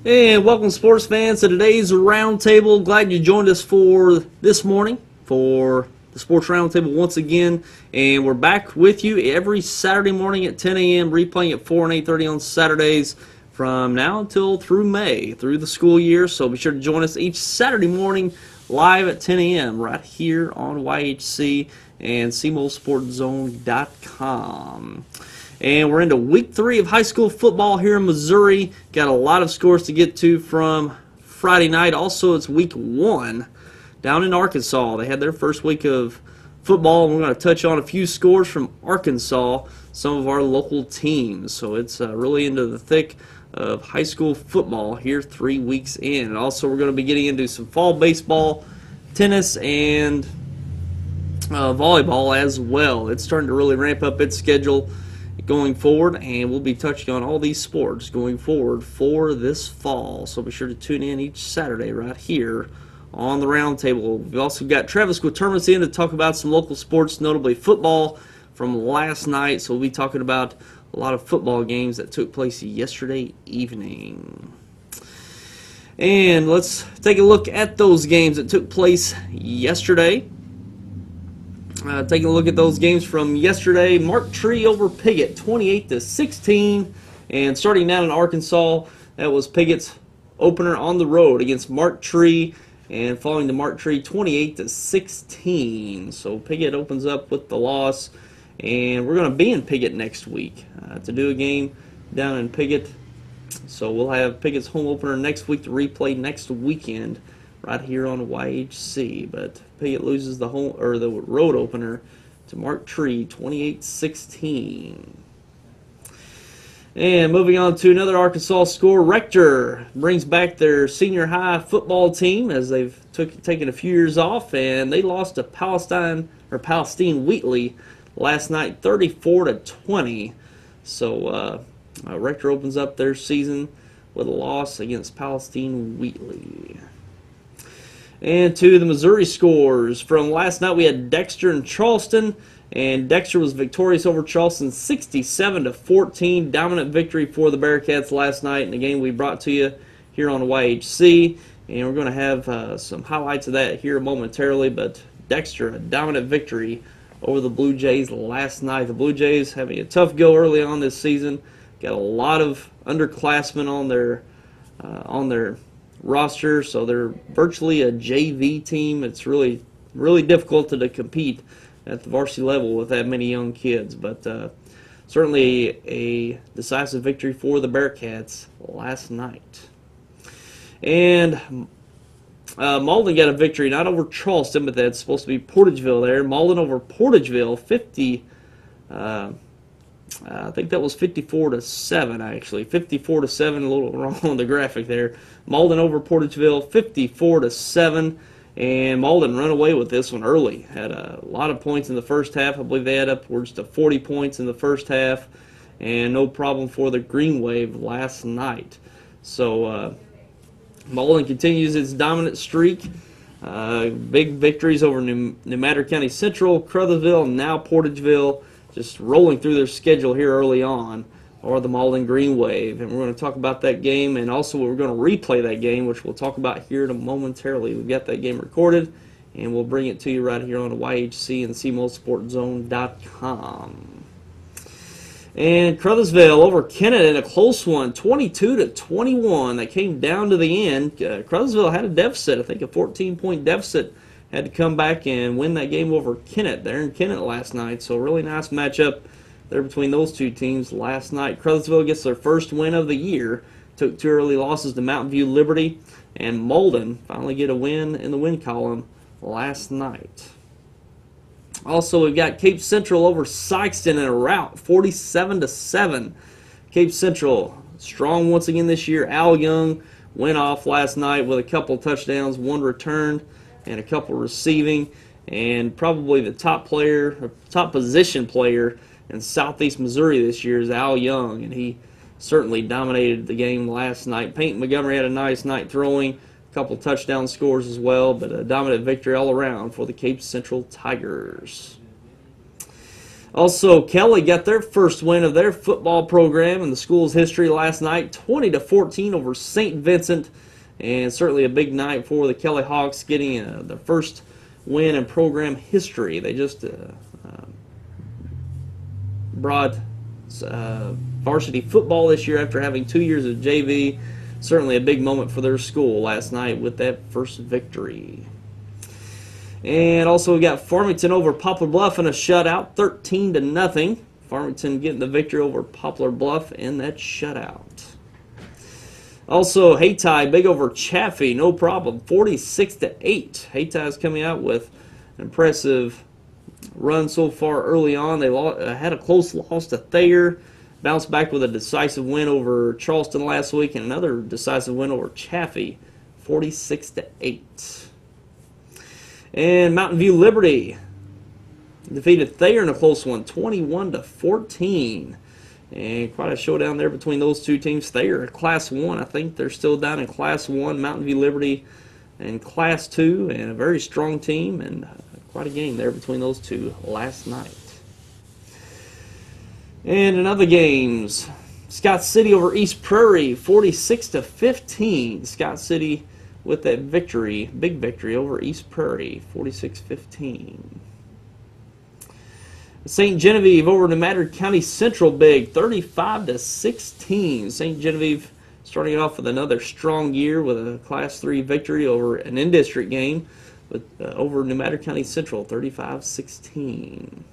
And welcome, sports fans, to today's Roundtable. Glad you joined us for this morning for the Sports Roundtable once again. And we're back with you every Saturday morning at 10 a.m., replaying at 4 and 8:30 on Saturdays from now until through May, through the school year. So be sure to join us each Saturday morning live at 10 a.m. right here on YHC and SEMOSportZone.com. And we're into week 3 of high school football here in Missouri. Got a lot of scores to get to from Friday night. Also, it's week 1 down in Arkansas. They had their first week of football, and we're going to touch on a few scores from Arkansas, some of our local teams. So it's really into the thick of high school football here 3 weeks in. And also, we're going to be getting into some fall baseball, tennis, and volleyball as well. It's starting to really ramp up its schedule going forward, and we'll be touching on all these sports going forward for this fall. So be sure to tune in each Saturday right here on the Roundtable. We've also got Travis Quertermous in to talk about some local sports, notably football from last night. So we'll be talking about a lot of football games that took place yesterday evening. And let's take a look at those games that took place yesterday. Taking a look at those games from yesterday, Mark Tree over Piggott, 28-16. And starting down in Arkansas, that was Piggott's opener on the road against Mark Tree, and falling to Mark Tree 28-16. So Piggott opens up with the loss, and we're going to be in Piggott next week to do a game down in Piggott. So we'll have Piggott's home opener next week to replay next weekend right here on YHC. But Piggott loses the home or the road opener to Mark Tree 28-16. And moving on to another Arkansas score, Rector brings back their senior high football team as they've taken a few years off, and they lost to Palestine Wheatley last night 34-20. So Rector opens up their season with a loss against Palestine Wheatley. And to the Missouri scores from last night, we had Dexter and Charleston, and Dexter was victorious over Charleston 67-14. Dominant victory for the Bearcats last night in the game we brought to you here on YHC. And we're going to have some highlights of that here momentarily. But Dexter, a dominant victory over the Blue Jays last night. The Blue Jays having a tough go early on this season. Got a lot of underclassmen on their roster, so they're virtually a JV team. It's really difficult to compete at the varsity level with that many young kids, but certainly a decisive victory for the Bearcats last night. And Malden got a victory, not over Charleston, but that's supposed to be Portageville there. Malden over Portageville 50. I think that was 54-7, actually. 54-7, a little wrong on the graphic there. Malden over Portageville, 54-7, and Malden run away with this one early. Had a lot of points in the first half. I believe they had upwards to 40 points in the first half, and no problem for the Green Wave last night. So Malden continues its dominant streak. Big victories over New Matter County Central, Crothersville, and now Portageville. Just rolling through their schedule here early on, or the Malden Green Wave. And we're going to talk about that game, and also we're going to replay that game, which we'll talk about here momentarily. We've got that game recorded, and we'll bring it to you right here on YHC and SEMOSportZone.com. And Crothersville over Kennett in a close one, 22-21. That came down to the end. Crothersville had a deficit, I think a 14-point deficit. Had to come back and win that game over Kennett there in Kennett last night. So a really nice matchup there between those two teams last night. Crothersville gets their first win of the year. Took 2 early losses to Mountain View Liberty. And Malden finally get a win in the win column last night. Also, we've got Cape Central over Sykeston in a rout, 47-7. Cape Central strong once again this year. Al Young went off last night with a couple touchdowns, 1 returned, and a couple receiving, and probably the top position player in Southeast Missouri this year is Al Young, and he certainly dominated the game last night. Peyton Montgomery had a nice night throwing, a couple touchdown scores as well, but a dominant victory all around for the Cape Central Tigers. Also, Kelly got their first win of their football program in the school's history last night, 20-14 over St. Vincent, and certainly a big night for the Kelly Hawks, getting their first win in program history. They just brought varsity football this year after having 2 years of JV. Certainly a big moment for their school last night with that first victory. And also we got Farmington over Poplar Bluff in a shutout, 13-0. Farmington getting the victory over Poplar Bluff in that shutout. Also, Hayti big over Chaffee, no problem, 46-8. Hayti is coming out with an impressive run so far early on. They had a close loss to Thayer, bounced back with a decisive win over Charleston last week, and another decisive win over Chaffee, 46-8. And Mountain View Liberty defeated Thayer in a close one, 21-14. And quite a showdown there between those two teams. Thayer, Class 1, I think they're still down in Class 1. Mountain View Liberty in Class 2, and a very strong team, and quite a game there between those two last night. And in other games, Scott City over East Prairie, 46-15. Scott City with that victory, big victory over East Prairie, 46-15. St. Genevieve over Nemaderd County Central big, 35-16. St. Genevieve starting off with another strong year with a Class 3 victory over an in-district game with, over Nemaderd County Central, 35-16.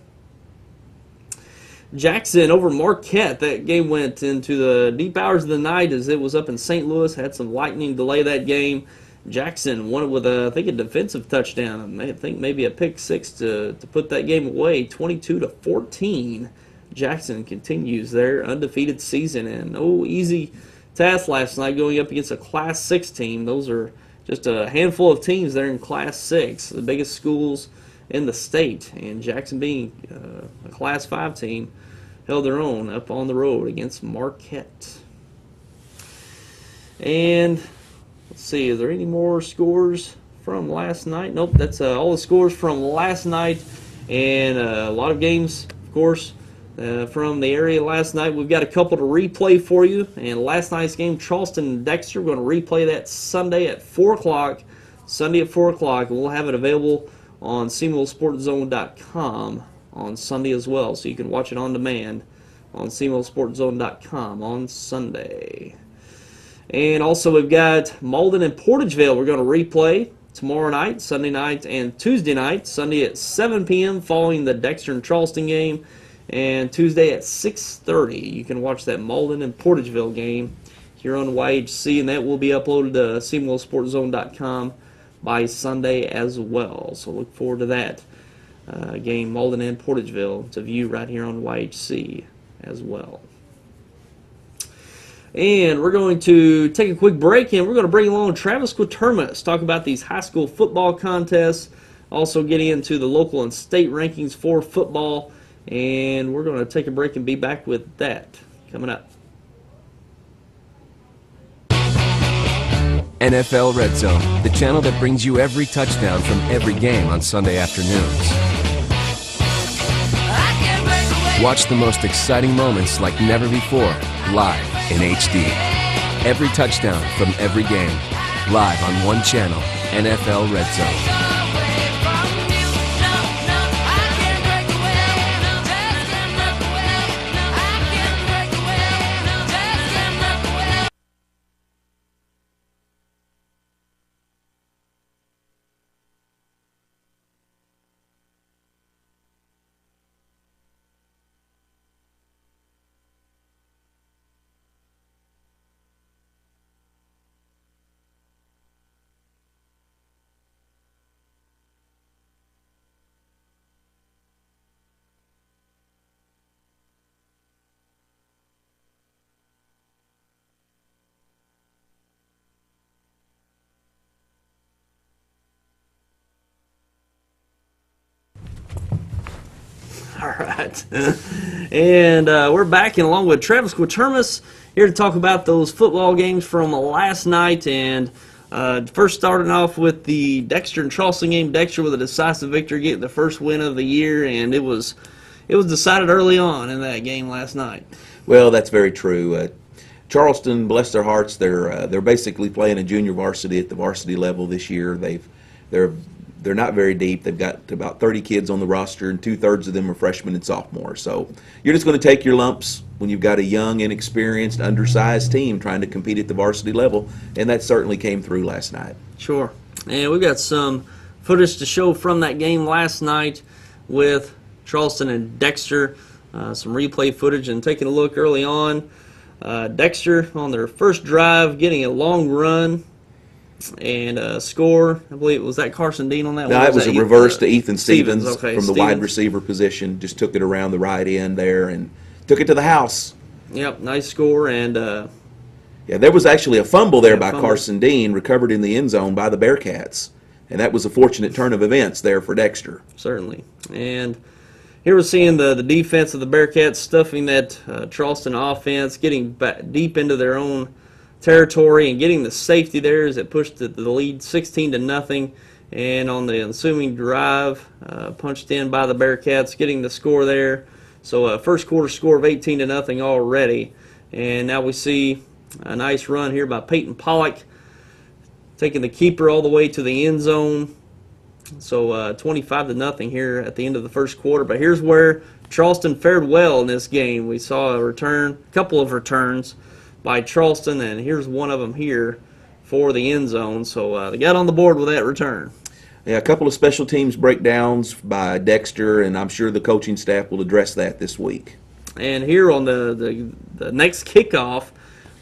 Jackson over Marquette. That game went into the deep hours of the night as it was up in St. Louis. Had some lightning delay that game. Jackson won it with, I think, a defensive touchdown. I think maybe a pick six to put that game away, 22-14. Jackson continues their undefeated season, and no easy task last night going up against a Class 6 team. Those are just a handful of teams there in Class 6, the biggest schools in the state, and Jackson being a Class 5 team held their own up on the road against Marquette. And let's see, is there any more scores from last night? Nope, that's all the scores from last night, and a lot of games, of course, from the area last night. We've got a couple to replay for you, and last night's game, Charleston and Dexter, we're going to replay that Sunday at 4 o'clock. Sunday at 4 o'clock, and we'll have it available on SEMOSportZone.com on Sunday as well, so you can watch it on demand on SEMOSportZone.com on Sunday. And also we've got Malden and Portageville we're going to replay tomorrow night, Sunday night, and Tuesday night. Sunday at 7 p.m. following the Dexter and Charleston game, and Tuesday at 6:30. You can watch that Malden and Portageville game here on YHC, and that will be uploaded to SEMOSportZone.com by Sunday as well. So look forward to that game, Malden and Portageville, to view right here on YHC as well. And we're going to take a quick break, and we're going to bring along Travis Quertermous, talk about these high school football contests, also getting into the local and state rankings for football, and we're going to take a break and be back with that coming up. NFL Red Zone, the channel that brings you every touchdown from every game on Sunday afternoons. Watch the most exciting moments like never before, live in HD. Every touchdown from every game, live on one channel, NFL Red Zone. All right. And we're back, and along with Travis Quertermous, here to talk about those football games from last night. And first starting off with the Dexter and Charleston game. Dexter with a decisive victory, getting the first win of the year, and it was it was decided early on in that game last night. Well, that's very true. Charleston, bless their hearts, they're basically playing a junior varsity at the varsity level this year. They're not very deep. They've got about 30 kids on the roster, and 2/3 of them are freshmen and sophomores. So you're just going to take your lumps when you've got a young, inexperienced, undersized team trying to compete at the varsity level, and that certainly came through last night. Sure. And we've got some footage to show from that game last night with Charleston and Dexter. Some replay footage, and taking a look early on. Dexter on their first drive getting a long run and score. I believe was that Carson Dean on that one? No, it was a reverse to Ethan Stevens okay, from the wide receiver position. Just took it around the right end there and took it to the house. Yep, nice score. And yeah, there was actually a fumble there by Carson Dean, recovered in the end zone by the Bearcats. And that was a fortunate turn of events there for Dexter. Certainly. And here we're seeing the defense of the Bearcats stuffing that Charleston offense, getting back deep into their own territory and getting the safety there as it pushed the lead 16-0. And on the ensuing drive, punched in by the Bearcats, getting the score there. So first quarter score of 18-0 already. And now we see a nice run here by Peyton Pollock, taking the keeper all the way to the end zone. So 25-0 here at the end of the first quarter. But here's where Charleston fared well in this game. We saw a couple of returns by Charleston, and here's one of them here for the end zone. So they got on the board with that return. Yeah, a couple of special teams breakdowns by Dexter, and I'm sure the coaching staff will address that this week. And here on the next kickoff,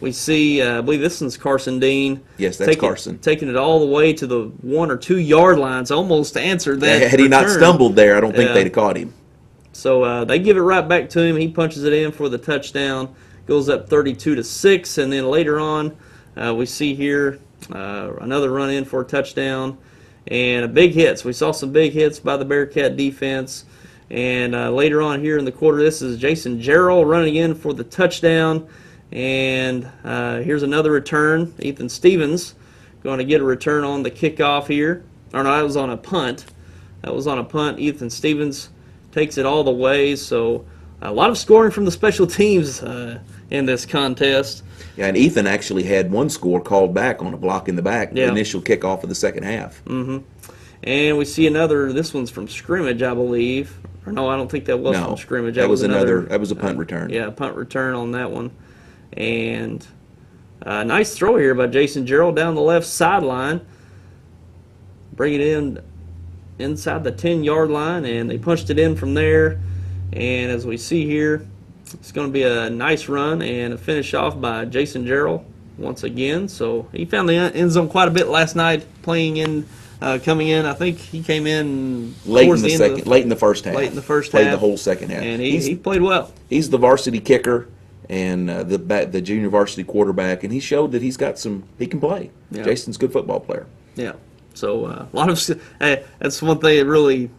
we see, I believe this one's Carson Dean. Yes, that's Carson. Taking it all the way to the 1 or 2 yard lines, almost answered that. Yeah, had he not stumbled there, I don't think they'd have caught him. So they give it right back to him. He punches it in for the touchdown. Goes up 32-6, and then later on, we see here another run in for a touchdown and a big hits. We saw some big hits by the Bearcat defense. And later on here in the quarter, this is Jason Jarrell running in for the touchdown. And here's another return. Ethan Stevens going to get a return on the kickoff here. Or no, that was on a punt. Ethan Stevens takes it all the way. So a lot of scoring from the special teams in this contest. Yeah, and Ethan actually had one score called back on a block in the back, the initial kickoff of the second half. Mm-hmm. And we see another, this one's from scrimmage, I believe. Or no, I don't think that was from scrimmage. That was a punt return. Yeah, a punt return on that one. And a nice throw here by Jason Jarrell down the left sideline. Bring it in inside the 10-yard line, and they punched it in from there. And as we see here, it's going to be a nice run and a finish off by Jason Jarrell once again. So he found the end zone quite a bit last night, coming in. I think he came in late in the first half. Played the whole second half. And he played well. He's the varsity kicker and the junior varsity quarterback, and he showed that he can play. Yeah. Jason's a good football player. Yeah. So a lot of that's one thing that really,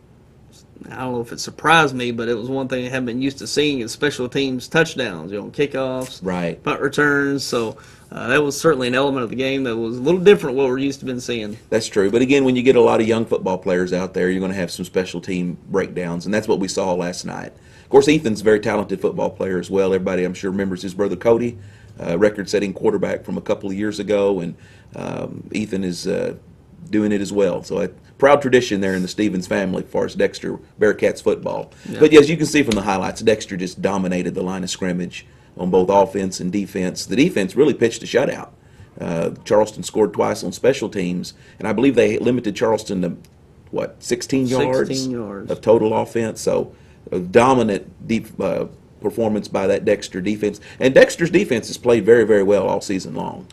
I don't know if it surprised me, but it was one thing I haven't been used to seeing is special teams touchdowns, kickoffs, right, punt returns. So that was certainly an element of the game that was a little different what we're used to been seeing. That's true. But again, when you get a lot of young football players out there, you're going to have some special team breakdowns, and that's what we saw last night. Of course, Ethan's a very talented football player as well. Everybody, I'm sure, remembers his brother Cody, record-setting quarterback from a couple of years ago, and Ethan is doing it as well. So a proud tradition there in the Stevens family as far as Dexter Bearcats football. Yeah. But as you can see from the highlights, Dexter just dominated the line of scrimmage on both offense and defense. The defense really pitched a shutout. Charleston scored twice on special teams, and I believe they limited Charleston to, 16 yards of total offense. So a dominant deep performance by that Dexter defense. And Dexter's defense has played very, very well all season long.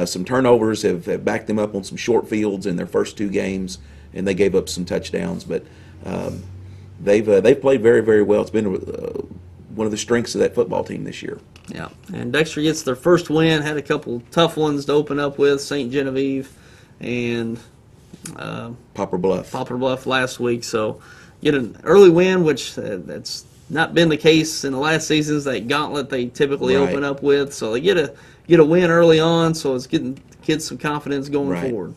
Some turnovers have backed them up on some short fields in their first 2 games, and they gave up some touchdowns. But they've played very, very well. It's been one of the strengths of that football team this year. Yeah, and Dexter gets their first win. Had a couple tough ones to open up with, St. Genevieve and Poplar Bluff last week. So get an early win, which that's not been the case in the last seasons. That gauntlet they typically open up with. So they get a win early on, so it's getting kids some confidence going forward.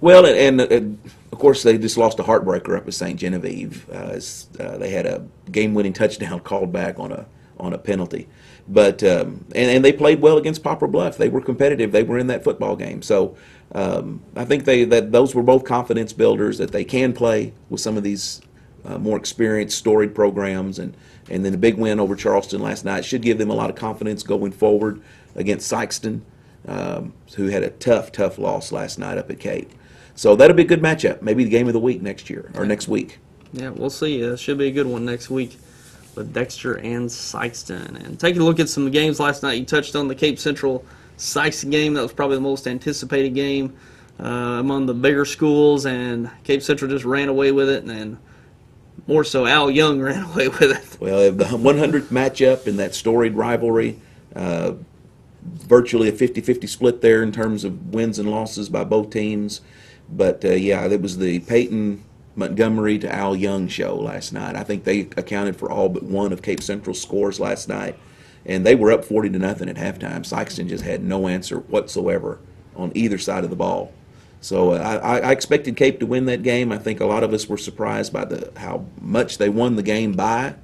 Well, and of course they just lost a heartbreaker up at St. Genevieve. They had a game-winning touchdown called back on a penalty, but and they played well against Poplar Bluff. They were competitive. They were in that football game. So I think that those were both confidence builders, that they can play with some of these more experienced, storied programs, and then the big win over Charleston last night should give them a lot of confidence going forward against Sykeston, who had a tough loss last night up at Cape. So that'll be a good matchup. Maybe the game of the week next year or next week. Yeah, we'll see. Should be a good one next week with Dexter and Sykeston. And taking a look at some games last night, you touched on the Cape Central Sykeston game. That was probably the most anticipated game among the bigger schools, and Cape Central just ran away with it, and more so Al Young ran away with it. Well, the 100th matchup in that storied rivalry, virtually a 50-50 split there in terms of wins and losses by both teams. But, yeah, it was the Peyton Montgomery to Al Young show last night. I think they accounted for all but one of Cape Central's scores last night, and they were up 40-0 at halftime. Sykeston just had no answer whatsoever on either side of the ball. So I expected Cape to win that game. I think a lot of us were surprised by how much they won the game by.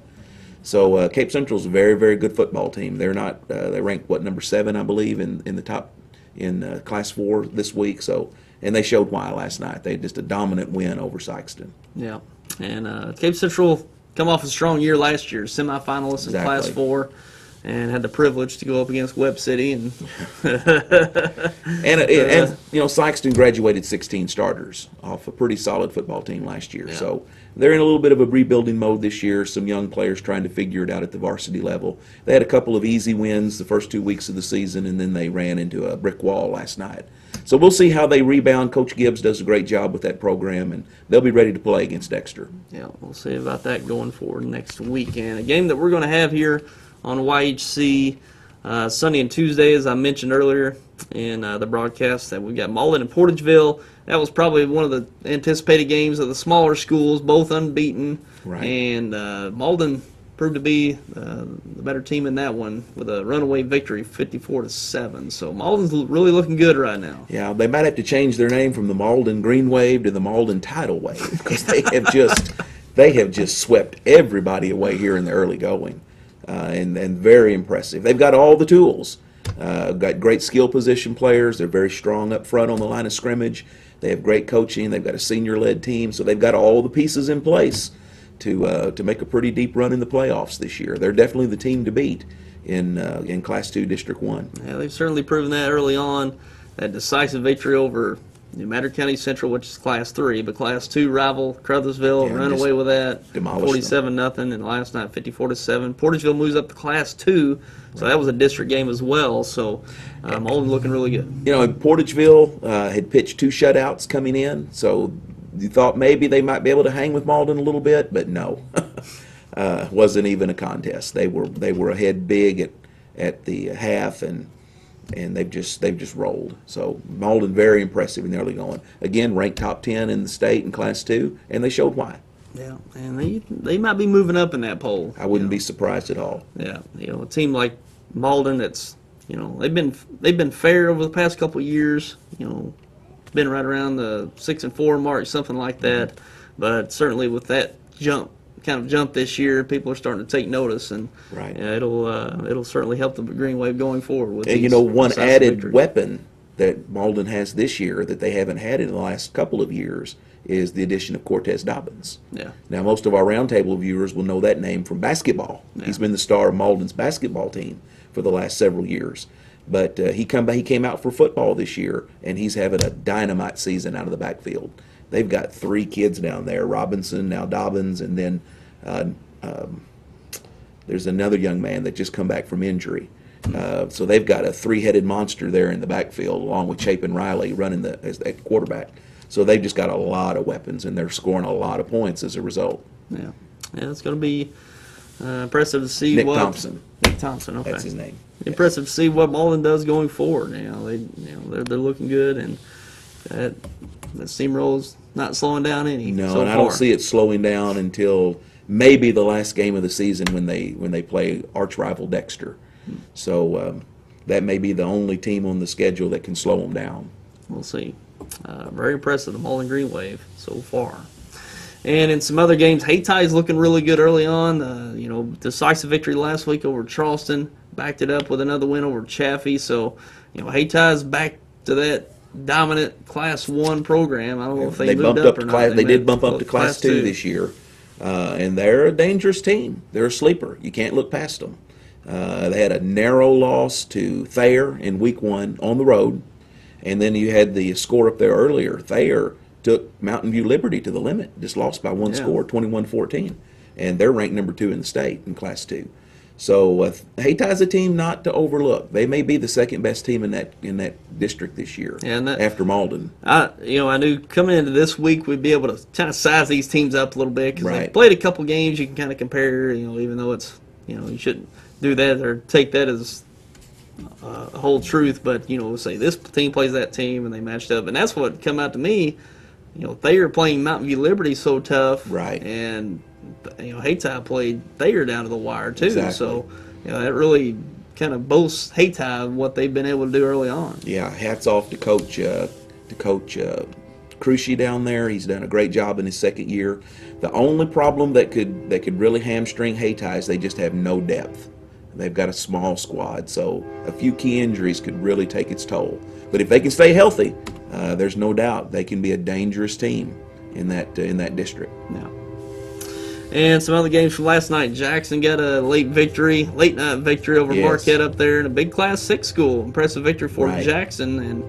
So Cape Central's a very, very good football team. They're not they ranked number 7, I believe, in the top in Class 4 this week. So. And they showed why last night. They had just a dominant win over Sykeston. Yeah, and Cape Central come off a strong year last year, semifinalists in Class 4, and had the privilege to go up against Webb City. And and Sykeston graduated 16 starters off a pretty solid football team last year. Yeah. So they're in a little bit of a rebuilding mode this year. Some young players trying to figure it out at the varsity level. They had a couple of easy wins the first 2 weeks of the season, and then they ran into a brick wall last night. So we'll see how they rebound. Coach Gibbs does a great job with that program, and they'll be ready to play against Dexter. Yeah, we'll see about that going forward next week. And a game that we're going to have here on YHC Sunday and Tuesday, as I mentioned earlier in the broadcast, that we've got Malden and Portageville. That was probably one of the anticipated games of the smaller schools, both unbeaten. Right. And Malden proved to be the better team in that one with a runaway victory, 54-7. So Malden's really looking good right now. Yeah, they might have to change their name from the Malden Green Wave to the Malden Tidal Wave, because they have just swept everybody away here in the early going, and very impressive. They've got all the tools. Got great skill position players. They're very strong up front on the line of scrimmage. They have great coaching. They've got a senior-led team, so they've got all the pieces in place to make a pretty deep run in the playoffs this year. They're definitely the team to beat in Class 2 District 1. Yeah, they've certainly proven that early on. That decisive victory over Matter County Central, which is Class 3, but Class 2 rival Crothersville run away with that, 47-0, and last night 54-7. Portageville moves up to Class 2, so that was a district game as well. So Malden looking really good. Portageville had pitched 2 shutouts coming in, so you thought maybe they might be able to hang with Malden a little bit, but no. Wasn't even a contest. They were ahead big at the half, and they've just rolled. So Malden very impressive in the early going. Again, ranked top 10 in the state in Class 2, and they showed why. Yeah, and they might be moving up in that poll. I wouldn't be surprised at all. Yeah, a team like Malden that's they've been fair over the past couple of years. Been right around the 6-4 mark, something like that. But certainly with that kind of jump this year, people are starting to take notice, and right. It'll certainly help the Green Wave going forward. With one added weapon that Malden has this year that they haven't had in the last couple of years is the addition of Cortez Dobbins. Yeah. Now most of our roundtable viewers will know that name from basketball. Yeah. He's been the star of Malden's basketball team for the last several years. But he came out for football this year, and he's having a dynamite season out of the backfield. They've got 3 kids down there, Robinson, now Dobbins, and then there's another young man that just come back from injury. So they've got a 3-headed monster there in the backfield, along with Chapin Riley running as the quarterback. So they've just got a lot of weapons, and they're scoring a lot of points as a result. Yeah, it's going to be impressive to see Nick Thompson. Nick Thompson, okay. That's his name. Impressive to see what Malden does going forward. They're looking good, and that steamroll's not slowing down any. No, so and far. I don't see it slowing down until maybe the last game of the season when they play arch rival Dexter. So that may be the only team on the schedule that can slow them down. We'll see. Very impressive, the Bowling Green Wave so far. And in some other games, Haytie's looking really good early on. Decisive victory last week over Charleston. Backed it up with another win over Chaffee. So, Haytie's back to that dominant Class 1 program. I don't know if they moved up or not. They did bump up to Class 2 this year. And they're a dangerous team. They're a sleeper. You can't look past them. They had a narrow loss to Thayer in Week 1 on the road. And then you had the score up there earlier. Thayer took Mountain View Liberty to the limit. Just lost by one score, 21-14. And they're ranked number 2 in the state in Class 2. So Haytie's a team not to overlook. They may be the second best team in that district this year, after Malden. I knew coming into this week we'd be able to kind of size these teams up a little bit because they played a couple games. You can kind of compare, even though it's, you shouldn't do that or take that as a whole truth. But, say this team plays that team and they matched up. And that's what come out to me. Thayer playing Mountain View Liberty so tough. Right. And Haytie played Thayer down to the wire too. Exactly. So that really kind of boasts Haytie what they've been able to do early on. Yeah, hats off to Coach Cruchy down there. He's done a great job in his second year. The only problem that could really hamstring Haytie is they just have no depth. They've got a small squad, so a few key injuries could really take its toll. But if they can stay healthy, there's no doubt they can be a dangerous team in that district. Yeah. And some other games from last night. Jackson got a late night victory over Marquette up there in a big Class 6 school. Impressive victory for Jackson, and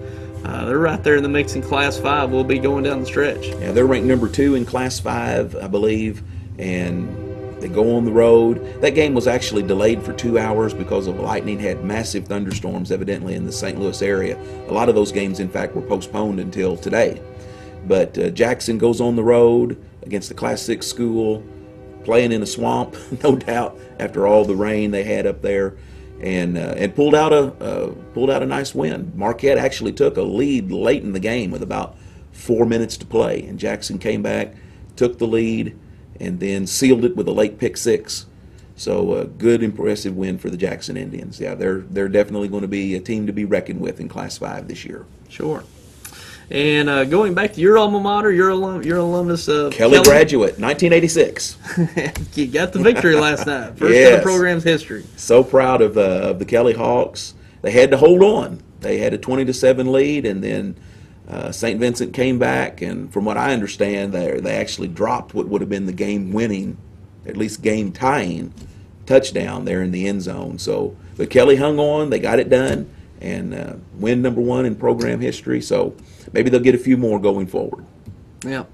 they're right there in the mix in Class 5. We'll be going down the stretch. Yeah, they're ranked number 2 in Class 5, I believe, and they go on the road. That game was actually delayed for 2 hours because of lightning. Had massive thunderstorms evidently in the St. Louis area. A lot of those games, in fact, were postponed until today. But Jackson goes on the road against the Class 6 school, playing in a swamp, no doubt, after all the rain they had up there, and pulled out a nice win. Marquette actually took a lead late in the game with about 4 minutes to play, and Jackson came back, took the lead, and then sealed it with a late pick 6. So a good, impressive win for the Jackson Indians. Yeah, they're definitely going to be a team to be reckoned with in Class 5 this year. Sure. And going back to your alma mater, your alumnus of Kelly graduate, 1986. You got the victory last night. First in the program's history. So proud of the Kelly Hawks. They had to hold on. They had a 20-7 lead, and then St. Vincent came back, and from what I understand, they actually dropped what would have been the game-winning, at least game-tying touchdown there in the end zone. So, but Kelly hung on. They got it done, and win number 1 in program history. So maybe they'll get a few more going forward. Yeah.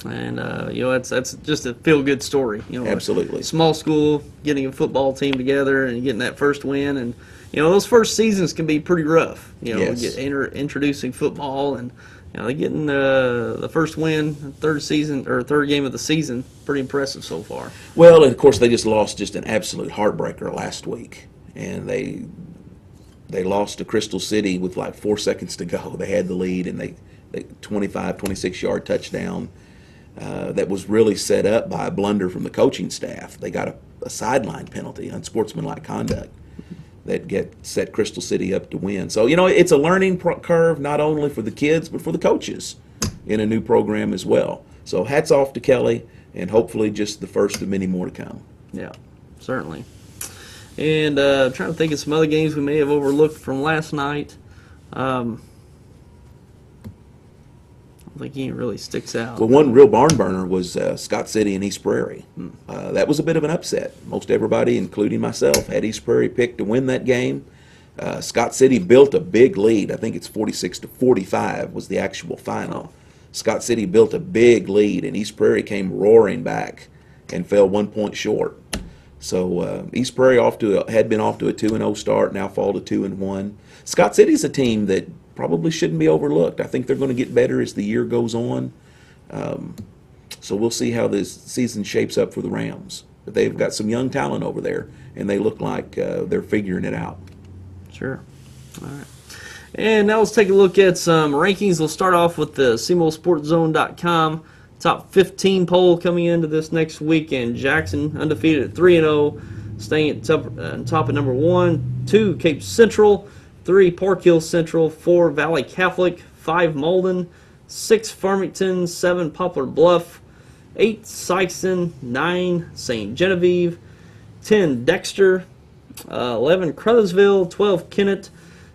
And, that's just a feel-good story. Absolutely. A small school, getting a football team together and getting that first win. And, those first seasons can be pretty rough. Introducing football and, getting the first win, third game of the season, pretty impressive so far. Well, and of course, they just lost just an absolute heartbreaker last week. And they lost to Crystal City with like 4 seconds to go. They had the lead, and they 26-yard touchdown that was really set up by a blunder from the coaching staff. They got a sideline penalty, unsportsmanlike conduct, that set Crystal City up to win. So, it's a learning curve not only for the kids but for the coaches in a new program as well. So hats off to Kelly, and hopefully just the first of many more to come. Yeah, certainly. And trying to think of some other games we may have overlooked from last night. I don't think any really sticks out. Well, one real barn burner was Scott City and East Prairie. That was a bit of an upset. Most everybody, including myself, had East Prairie picked to win that game. Scott City built a big lead. I think it's 46-45 was the actual final. Scott City built a big lead, and East Prairie came roaring back and fell 1 point short. So East Prairie had been off to a 2-0 start, now fall to 2-1. Scott City's a team that probably shouldn't be overlooked. I think they're going to get better as the year goes on. So we'll see how this season shapes up for the Rams. But they've got some young talent over there, and they look like they're figuring it out. Sure. All right. And now let's take a look at some rankings. We'll start off with the SEMOSportZone.com top 15 poll coming into this next weekend. Jackson undefeated at 3-0, staying at top at number 1. 2, Cape Central. 3, Park Hill Central. 4, Valley Catholic. 5, Malden. 6 Farmington, 7 Poplar Bluff, 8 Sykeston, 9 St. Genevieve, 10 Dexter, 11 Crothersville, 12 Kennett,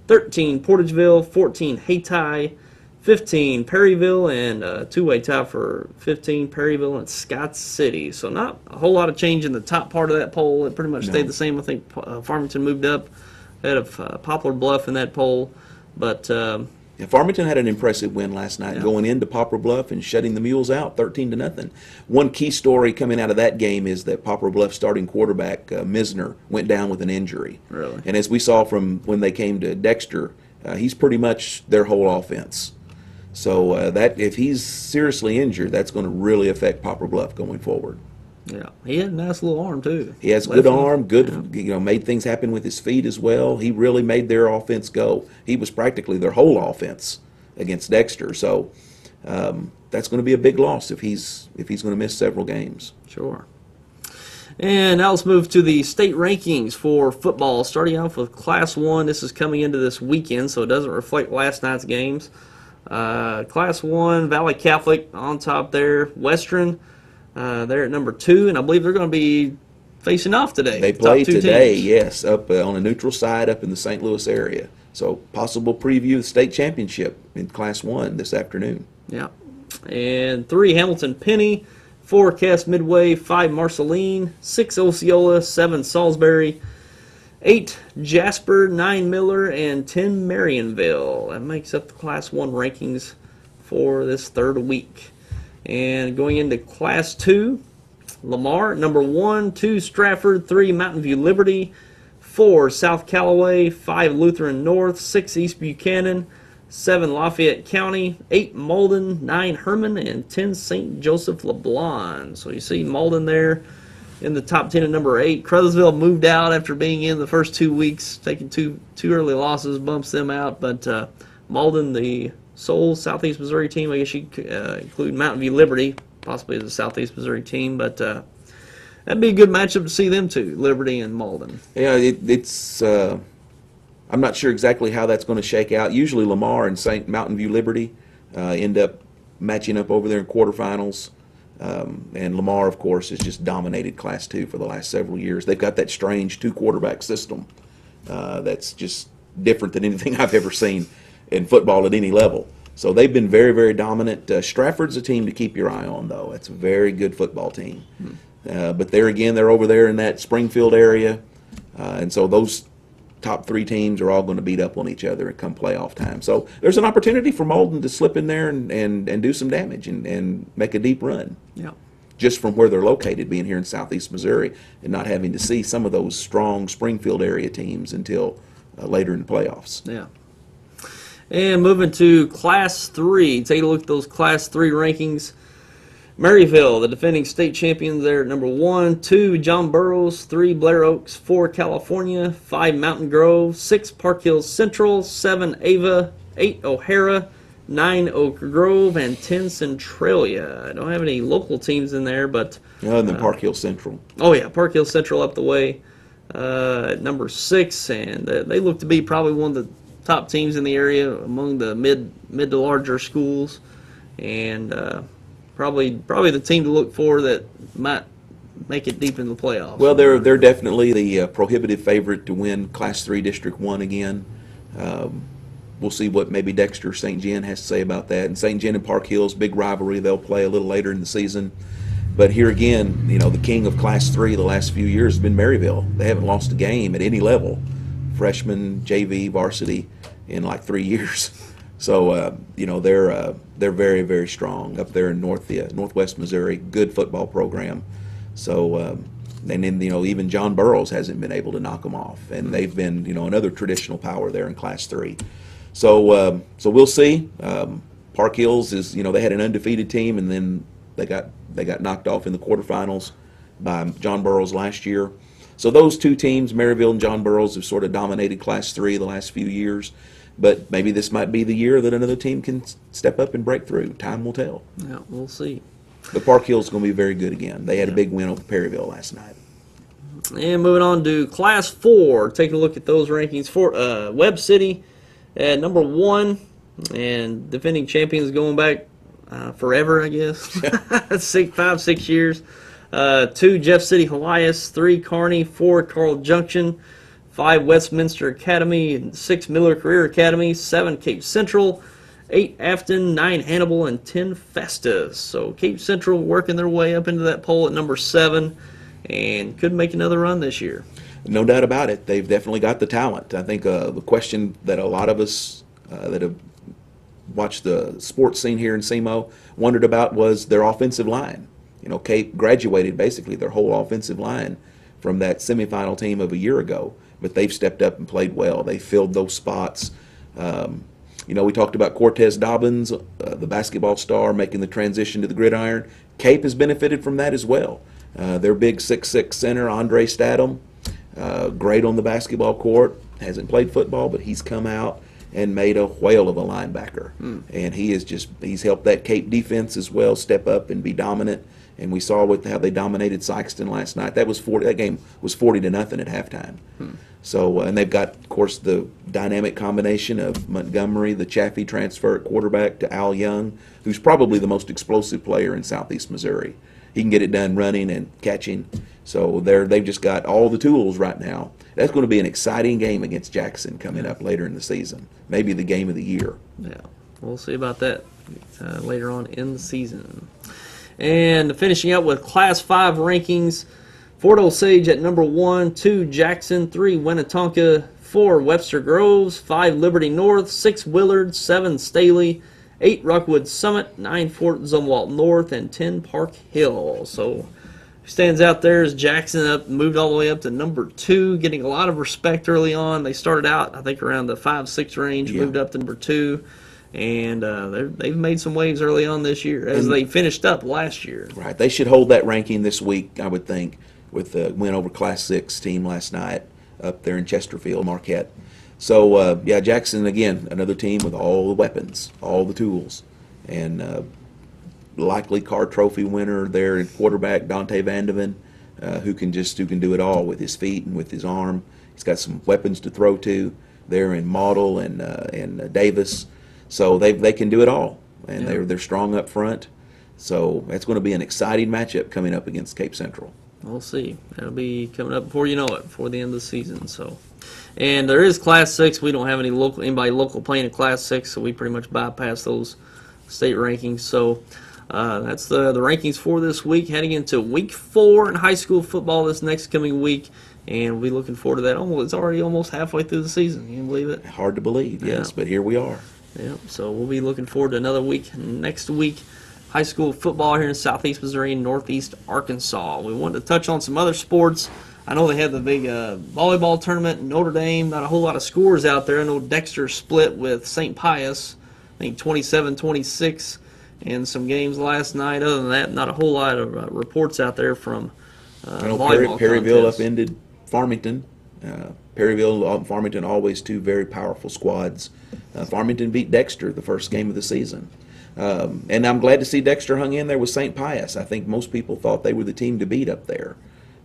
13 Portageville, 14 Hayti, 15 Perryville, and a two-way tie for 15 Perryville and Scott City. So not a whole lot of change in the top part of that poll. It pretty much stayed the same. I think Farmington moved up ahead of Poplar Bluff in that poll. But yeah, Farmington had an impressive win last night, going into Poplar Bluff and shutting the Mules out 13-0. One key story coming out of that game is that Poplar Bluff starting quarterback Misner went down with an injury. Really? And as we saw from when they came to Dexter, he's pretty much their whole offense. So that if he's seriously injured, that's going to really affect Poplar Bluff going forward. Yeah, he had a nice little arm too. He has good arm, good, made things happen with his feet as well. He really made their offense go. He was practically their whole offense against Dexter. So that's going to be a big loss if he's going to miss several games. Sure. And now let's move to the state rankings for football. Starting off with Class 1. This is coming into this weekend, so it doesn't reflect last night's games. Class 1, Valley Catholic on top there. Western, they're at number 2, and I believe they're going to be facing off today. They play today, teams. yes, up on a neutral side up in the St. Louis area. So possible preview of the state championship in Class 1 this afternoon. Yeah. And 3, Hamilton Penny. 4, Cass Midway. 5, Marceline. 6, Osceola. 7, Salisbury. 8, Jasper, 9, Miller, and 10, Marionville. That makes up the Class 1 rankings for this third week. And going into Class 2, Lamar, number 1, 2, Stratford, 3, Mountain View Liberty, 4, South Callaway, 5, Lutheran North, 6, East Buchanan, 7, Lafayette County, 8, Malden, 9, Herman, and 10, St. Joseph LeBlon. So you see Malden there in the top 10 at number 8. Crothersville moved out after being in the first 2 weeks, taking two early losses, bumps them out. But Malden, the sole Southeast Missouri team, I guess you could include Mountain View Liberty, possibly as a Southeast Missouri team. But that'd be a good matchup to see them two, Liberty and Malden. Yeah, it's. I'm not sure exactly how that's going to shake out. Usually Lamar and St. Mountain View Liberty end up matching up over there in quarterfinals. And Lamar, of course, has just dominated Class 2 for the last several years. They've got that strange 2-quarterback system that's just different than anything I've ever seen in football at any level. So they've been very, very dominant. Stratford's a team to keep your eye on, though. It's a very good football team. But there again, they're over there in that Springfield area. And so those top 3 teams are all going to beat up on each other come playoff time. So there's an opportunity for Malden to slip in there and do some damage and make a deep run. Yeah. Just from where they're located, being here in Southeast Missouri, and not having to see some of those strong Springfield area teams until later in the playoffs. Yeah. And moving to Class 3. Take a look at those Class 3 rankings. Maryville, the defending state champions, there at number 1. 2, John Burroughs. 3, Blair Oaks. 4, California. 5, Mountain Grove. 6, Park Hills Central. 7, Ava. 8, O'Hara. 9, Oak Grove. And 10, Centralia. I don't have any local teams in there, but... Other than Park Hills Central. Oh, yeah, Park Hills Central up the way at number 6. And they look to be probably one of the top teams in the area among the mid to larger schools. And... Probably the team to look for that might make it deep in the playoffs. Well, they're definitely the prohibitive favorite to win Class 3 District 1 again. We'll see what maybe Dexter St. Gen has to say about that. And St. Gen and Park Hills, big rivalry. They'll play a little later in the season. But here again, the king of Class 3 the last few years has been Maryville. They haven't lost a game at any level, freshman, JV, varsity, in like 3 years. So, they're very, very strong up there in Northwest Missouri. Good football program. So, and then, even John Burroughs hasn't been able to knock them off. And they've been, another traditional power there in Class 3. So, we'll see. Park Hills is, they had an undefeated team, and then they got knocked off in the quarterfinals by John Burroughs last year. So those two teams, Maryville and John Burroughs, have sort of dominated Class 3 the last few years. But maybe this might be the year that another team can step up and break through. Time will tell. Yeah, we'll see. But Park Hills is going to be very good again. They had a big win over Perryville last night. And moving on to Class 4, taking a look at those rankings for Webb City at number 1. and defending champions going back forever, I guess. 5-6 years. 2 Jeff City Helias, 3 Kearney, 4 Carl Junction, 5 Westminster Academy, 6 Miller Career Academy, 7 Cape Central, 8 Afton, 9 Hannibal, and 10 Festus. So Cape Central working their way up into that poll at number 7 and could make another run this year. No doubt about it. They've definitely got the talent. I think the question that a lot of us that have watched the sports scene here in SEMO wondered about was their offensive line. Cape graduated basically their whole offensive line from that semifinal team of a year ago, but they've stepped up and played well. They filled those spots. We talked about Cortez Dobbins, the basketball star, making the transition to the gridiron. Cape has benefited from that as well. Their big 6'6" center, Andre Stadham, great on the basketball court, hasn't played football, but he's come out and made a whale of a linebacker. And he's helped that Cape defense as well step up and be dominant. And we saw how they dominated Sykeston last night. That game was 40-0 at halftime. So, and they've got, of course, the dynamic combination of Montgomery, the Chaffee transfer at quarterback, to Al Young, who's probably the most explosive player in Southeast Missouri. He can get it done running and catching. So they've just got all the tools right now. That's going to be an exciting game against Jackson coming up later in the season. Maybe the game of the year. Yeah, we'll see about that later on in the season. And finishing up with Class 5 rankings, Fort Osage at number 1, 2 Jackson, 3 Winnetonka, 4 Webster Groves, 5 Liberty North, 6 Willard, 7 Staley, 8 Rockwood Summit, 9 Fort Zumwalt North, and 10 Park Hill. So stands out there is Jackson moved all the way up to number 2, getting a lot of respect early on. They started out, I think, around the 5-6 range, moved up to number 2. And they've made some waves early on this year as they finished up last year. Right. They should hold that ranking this week, I would think, with the win over Class 6 team last night up there in Chesterfield, Marquette. So, Jackson, again, another team with all the weapons, all the tools. And likely Carr Trophy winner there in quarterback, Dante Vandeven, who can do it all with his feet and with his arm. He's got some weapons to throw to there in Model and Davis. So they can do it all, and they're strong up front. So that's going to be an exciting matchup coming up against Cape Central. We'll see. That'll be coming up before you know it, before the end of the season. So, and there is Class 6. We don't have anybody local playing in Class 6, so we pretty much bypass those state rankings. So that's the rankings for this week. Heading into Week 4 in high school football this next coming week. And we'll be looking forward to that. It's already almost halfway through the season. You can believe it? Hard to believe, yes, but here we are. Yeah, so we'll be looking forward to another week next week. High school football here in Southeast Missouri and Northeast Arkansas. We wanted to touch on some other sports. I know they had the big volleyball tournament in Notre Dame. Not a whole lot of scores out there. I know Dexter split with St. Pius, I think 27-26 in some games last night. Other than that, not a whole lot of reports out there from volleyball Perryville contests. upended Farmington. Perryville and Farmington, always two very powerful squads. Farmington beat Dexter the first game of the season. And I'm glad to see Dexter hung in there with St. Pius. I think most people thought they were the team to beat up there.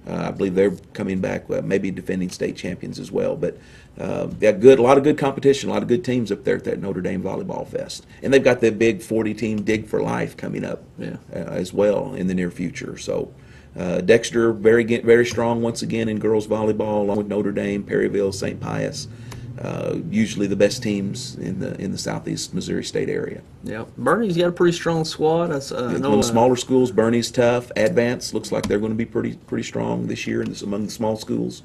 I believe they're coming back, maybe defending state champions as well. But a lot of good competition, a lot of good teams up there at that Notre Dame Volleyball Fest. And they've got the big 40-team Dig for Life coming up as well in the near future. So Dexter very strong once again in girls volleyball, along with Notre Dame, Perryville, St. Pius. Usually the best teams in the Southeast Missouri State area. Yeah, Bernie's got a pretty strong squad. One of the smaller schools, Bernie's tough. Advance looks like they're going to be pretty strong this year among the small schools.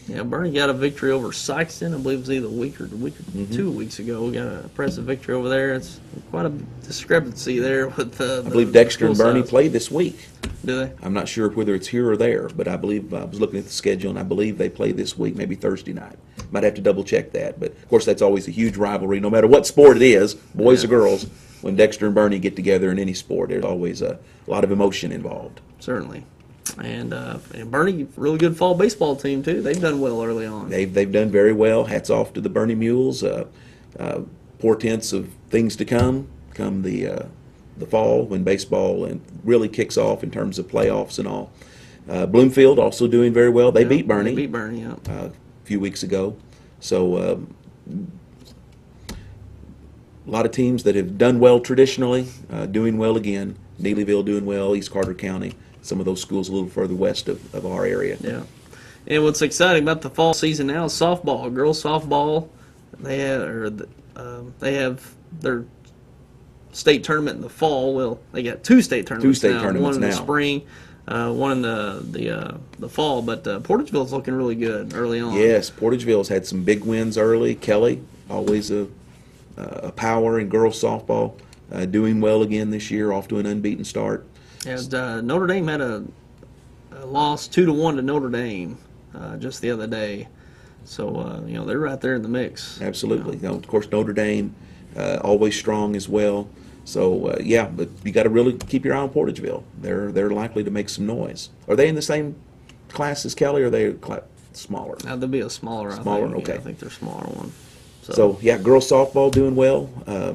Yeah, Bernie got a victory over Sykeston. I believe it was either a week or 2 weeks ago. We got an impressive victory over there. It's quite a discrepancy there with I believe Dexter and Bernie play this week. Do they? I'm not sure whether it's here or there, but I believe I was looking at the schedule, and I believe they play this week, maybe Thursday night. Might have to double check that, but of course that's always a huge rivalry, no matter what sport it is, boys or girls. When Dexter and Bernie get together in any sport, there's always a lot of emotion involved. Certainly. And Bernie, really good fall baseball team too. They've done well early on. They've done very well. Hats off to the Bernie Mules. Portents of things to come the fall when baseball really kicks off in terms of playoffs and all. Bloomfield also doing very well. They beat Bernie. A few weeks ago. So a lot of teams that have done well traditionally, doing well again. Neelyville doing well, East Carter County, some of those schools a little further west of our area. Yeah. And what's exciting about the fall season now is softball. Girls softball, they have their state tournament in the fall. Well, they got two state tournaments now. One in the spring, one in the fall. But Portageville's looking really good early on. Yes, Portageville's had some big wins early. Kelly, always a power in girls softball, doing well again this year, off to an unbeaten start. And Notre Dame had a loss 2-1 to Notre Dame just the other day. So, they're right there in the mix. Absolutely. Of course, Notre Dame, always strong as well. So, but you got to really keep your eye on Portageville. They're likely to make some noise. Are they in the same class as Kelly, or are they smaller? They'll be a smaller, I think. Okay. Yeah, I think they're a smaller one. So, girls softball doing well. A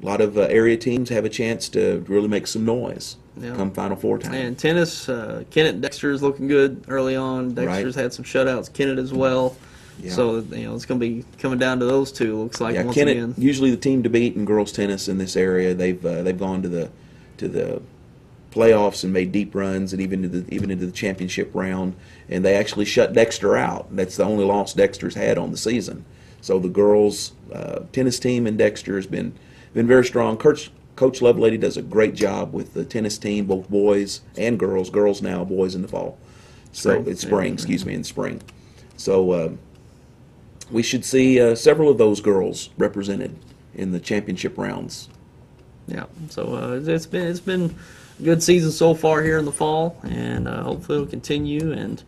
lot of area teams have a chance to really make some noise come Final Four time. And tennis, Kennett Dexter is looking good early on. Dexter's had some shutouts. Kennett as well. Yeah. So it's going to be coming down to those two. Looks like once Kennett, again. Usually the team to beat in girls tennis in this area. They've gone to the playoffs and made deep runs, and even into the championship round. And they actually shut Dexter out. That's the only loss Dexter's had on the season. So the girls tennis team in Dexter has been very strong. Coach Lovelady does a great job with the tennis team, both boys and girls. Girls now, boys in the fall. So it's spring, in spring. So we should see several of those girls represented in the championship rounds. Yeah. So it's been a good season so far here in the fall, and hopefully it'll continue. And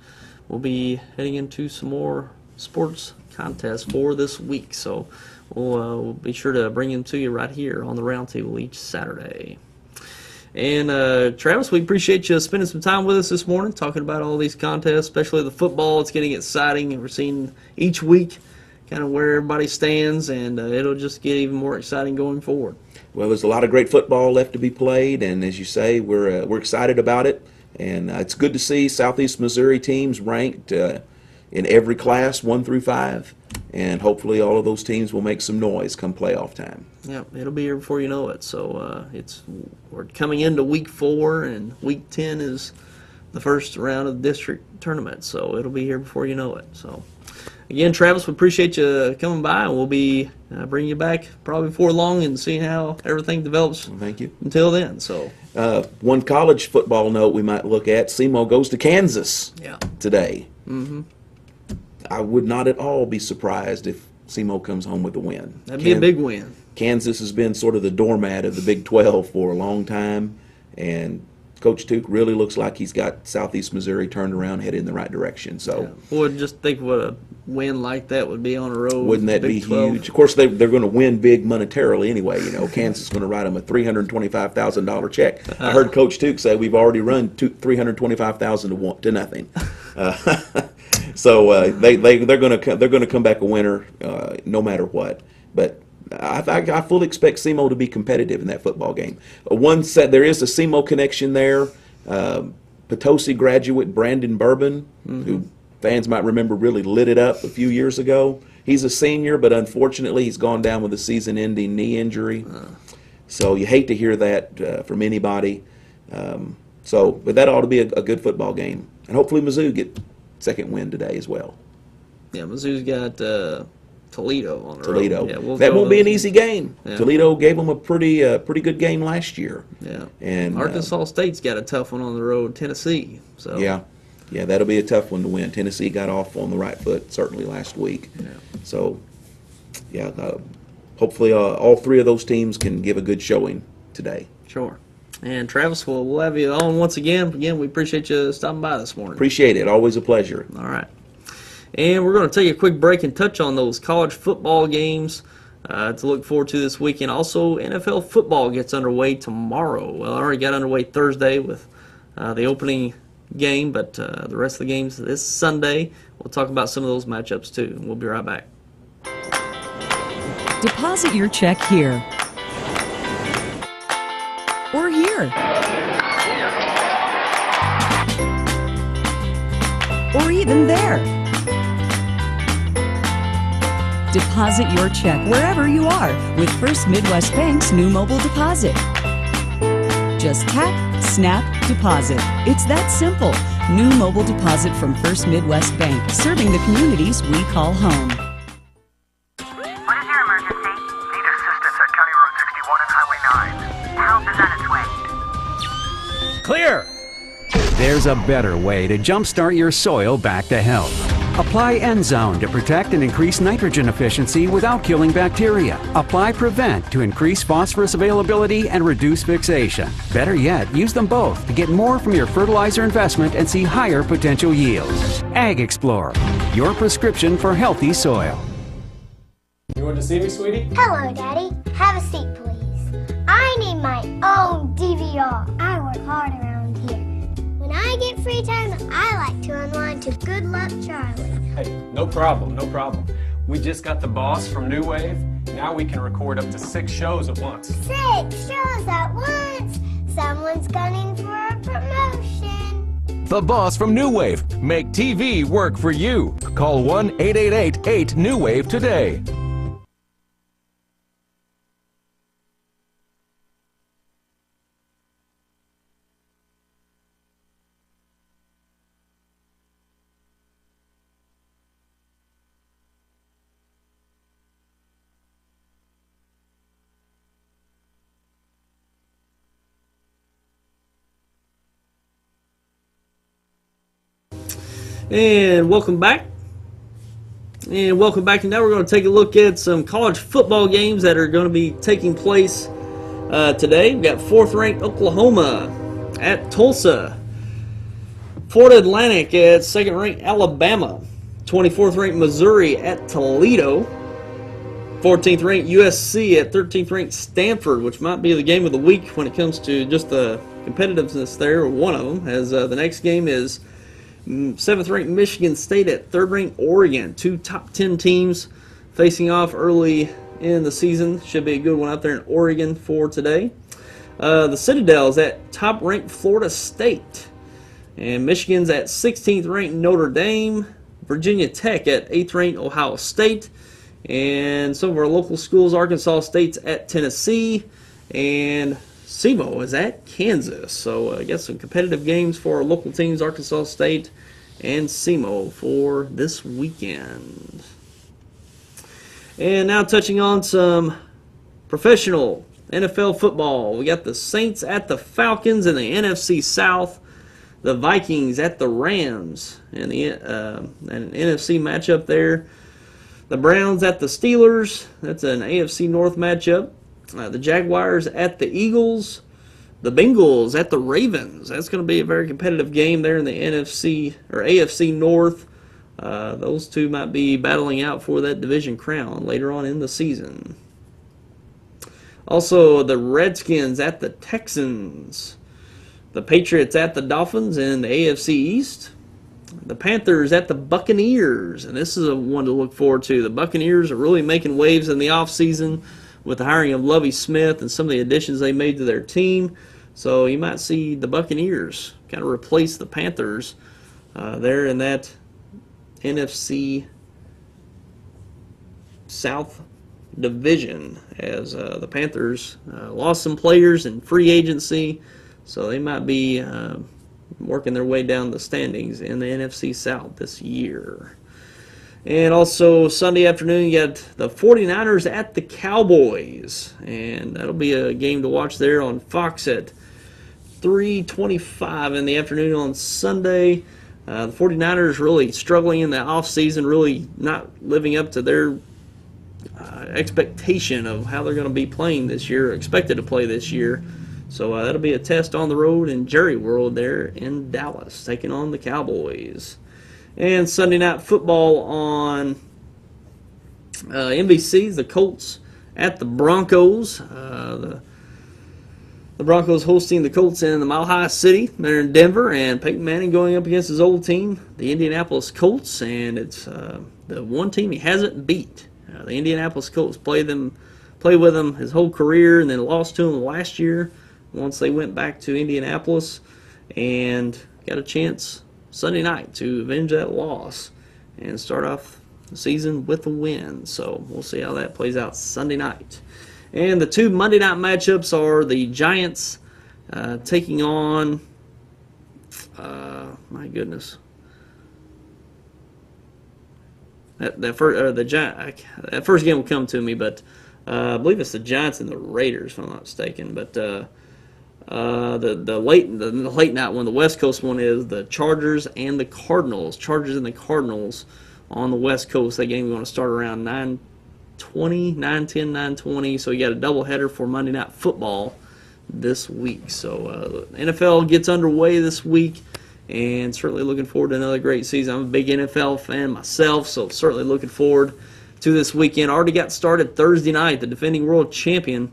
we'll be heading into some more sports contests for this week. So we'll be sure to bring them to you right here on the Roundtable each Saturday. And Travis, we appreciate you spending some time with us this morning, talking about all these contests, especially the football. It's getting exciting, and we're seeing each week kind of where everybody stands, and it'll just get even more exciting going forward. Well, there's a lot of great football left to be played, and as you say, we're excited about it. And it's good to see Southeast Missouri teams ranked in every class, 1 through 5. And hopefully all of those teams will make some noise come playoff time. Yeah, it'll be here before you know it. So we're coming into week 4, and week 10 is the first round of the district tournament. So it'll be here before you know it. So again, Travis, we appreciate you coming by, and we'll be bringing you back probably before long and seeing how everything develops. Well, thank you. Until then, so one college football note we might look at: SEMO goes to Kansas today. Mm-hmm. I would not at all be surprised if SEMO comes home with a win. That'd be a big win. Kansas has been sort of the doormat of the Big 12 for a long time, and Coach Tuke really looks like he's got Southeast Missouri turned around, headed in the right direction. So, Boy, just think what a win like that would be on the road. Wouldn't that be huge? Of course, they're going to win big monetarily anyway. Kansas is going to write them a $325,000 check. I heard Coach Tuke say we've already run $325,000 to nothing. So they're going to come back a winner no matter what. But I fully expect SEMO to be competitive in that football game. There is a SEMO connection there. Potosi graduate Brandon Bourbon, who fans might remember really lit it up a few years ago. He's a senior, but unfortunately he's gone down with a season-ending knee injury. So you hate to hear that from anybody. But that ought to be a good football game. And hopefully Mizzou get second win today as well. Yeah, Mizzou's got Toledo on the road. Yeah, that won't be an easy game. Yeah. Toledo gave them a pretty good game last year. Yeah, and Arkansas State's got a tough one on the road. Tennessee. So yeah, that'll be a tough one to win. Tennessee got off on the right foot certainly last week. Yeah. So hopefully all three of those teams can give a good showing today. Sure. And Travis, we'll have you on once again. Again, we appreciate you stopping by this morning. Appreciate it. Always a pleasure. All right. And we're going to take a quick break and touch on those college football games to look forward to this weekend. Also, NFL football gets underway tomorrow. Well, it already got underway Thursday with the opening game, but the rest of the games this Sunday. We'll talk about some of those matchups too. We'll be right back. Deposit your check here. Or here. Or even there. Deposit your check wherever you are with First Midwest Bank's new mobile deposit. Just tap, snap, deposit. It's that simple. New mobile deposit from First Midwest Bank, serving the communities we call home. What is your emergency? Need assistance at County Road 61 and Highway 9. Help is on its way. Clear! There's a better way to jumpstart your soil back to health. Apply Endzone to protect and increase nitrogen efficiency without killing bacteria. Apply Prevent to increase phosphorus availability and reduce fixation. Better yet, use them both to get more from your fertilizer investment and see higher potential yields. Ag Explorer, your prescription for healthy soil. You want to see me, sweetie? Hello, Daddy. Have a seat, please. I need my own DVR. I work hard around here. When I get free time, I like to unwind to Good Luck Charlie. Hey, no problem, no problem. We just got the boss from New Wave. Now we can record up to 6 shows at once. 6 shows at once? Someone's gunning for a promotion. The boss from New Wave. Make TV work for you. Call 1-888-8-NEW-WAVE today. And welcome back. And now we're going to take a look at some college football games that are going to be taking place today. We've got 4th-ranked Oklahoma at Tulsa. Florida Atlantic at 2nd-ranked Alabama. 24th-ranked Missouri at Toledo. 14th-ranked USC at 13th-ranked Stanford, which might be the game of the week when it comes to just the competitiveness there, or one of them, as the next game is 7th-ranked Michigan State at 3rd-ranked Oregon. 2 top 10 teams facing off early in the season. Should be a good one out there in Oregon for today. The Citadel's at top-ranked Florida State. And Michigan's at 16th-ranked Notre Dame. Virginia Tech at 8th-ranked Ohio State. And some of our local schools, Arkansas State's at Tennessee. And SEMO is at Kansas. So I got some competitive games for our local teams, Arkansas State and SEMO, for this weekend. And now touching on some professional NFL football. We got the Saints at the Falcons in the NFC South. The Vikings at the Rams in the an NFC matchup there. The Browns at the Steelers. That's an AFC North matchup. The Jaguars at the Eagles. The Bengals at the Ravens. That's going to be a very competitive game there in the NFC or AFC North. Those two might be battling out for that division crown later on in the season. Also, the Redskins at the Texans. The Patriots at the Dolphins in the AFC East. The Panthers at the Buccaneers. And this is a one to look forward to. The Buccaneers are really making waves in the offseason with the hiring of Lovie Smith and some of the additions they made to their team. So you might see the Buccaneers kind of replace the Panthers there in that NFC South division, as the Panthers lost some players in free agency, so they might be working their way down the standings in the NFC South this year. And also Sunday afternoon, you got the 49ers at the Cowboys, and that'll be a game to watch there on Fox at 3:25 in the afternoon on Sunday. The 49ers really struggling in the offseason, really not living up to their expectation of how they're going to be playing this year, expected to play this year. So that'll be a test on the road in Jerry World there in Dallas, taking on the Cowboys. And Sunday Night Football on NBC, the Colts at the Broncos. The Broncos hosting the Colts in the Mile High City. They're in Denver, and Peyton Manning going up against his old team, the Indianapolis Colts, and it's the one team he hasn't beat. The Indianapolis Colts played with them his whole career, and then lost to them last year once they went back to Indianapolis, and got a chance Sunday night to avenge that loss and start off season with a win. So we'll see how that plays out Sunday night. And the two Monday night matchups are the Giants taking on, my goodness, that first game will come to me, but I believe it's the Giants and the Raiders, if I'm not mistaken. But the late night one, the West Coast one, is the Chargers and the Cardinals. Chargers and the Cardinals on the West Coast. That game is going to start around 9:10, 9:20. So you got a doubleheader for Monday Night Football this week. So NFL gets underway this week, and certainly looking forward to another great season. I'm a big NFL fan myself, so certainly looking forward to this weekend. Already got started Thursday night. The defending world champion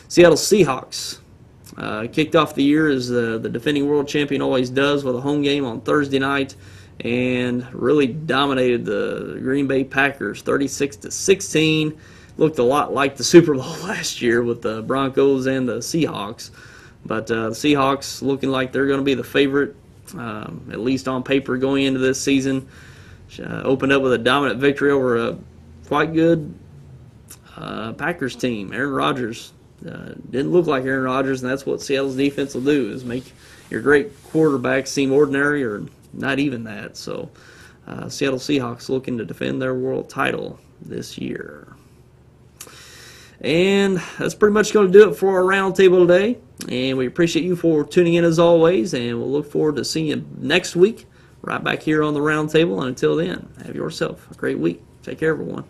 Seattle Seahawks kicked off the year as the defending world champion always does, with a home game on Thursday night, and really dominated the Green Bay Packers 36-16. Looked a lot like the Super Bowl last year with the Broncos and the Seahawks. But the Seahawks looking like they're going to be the favorite, at least on paper, going into this season. Opened up with a dominant victory over a quite good Packers team. Aaron Rodgers didn't look like Aaron Rodgers, and that's what Seattle's defense will do, is make your great quarterback seem ordinary or not even that. So Seattle Seahawks looking to defend their world title this year. And that's pretty much going to do it for our roundtable today. And we appreciate you for tuning in as always, and we'll look forward to seeing you next week right back here on the roundtable. And until then, have yourself a great week. Take care, everyone.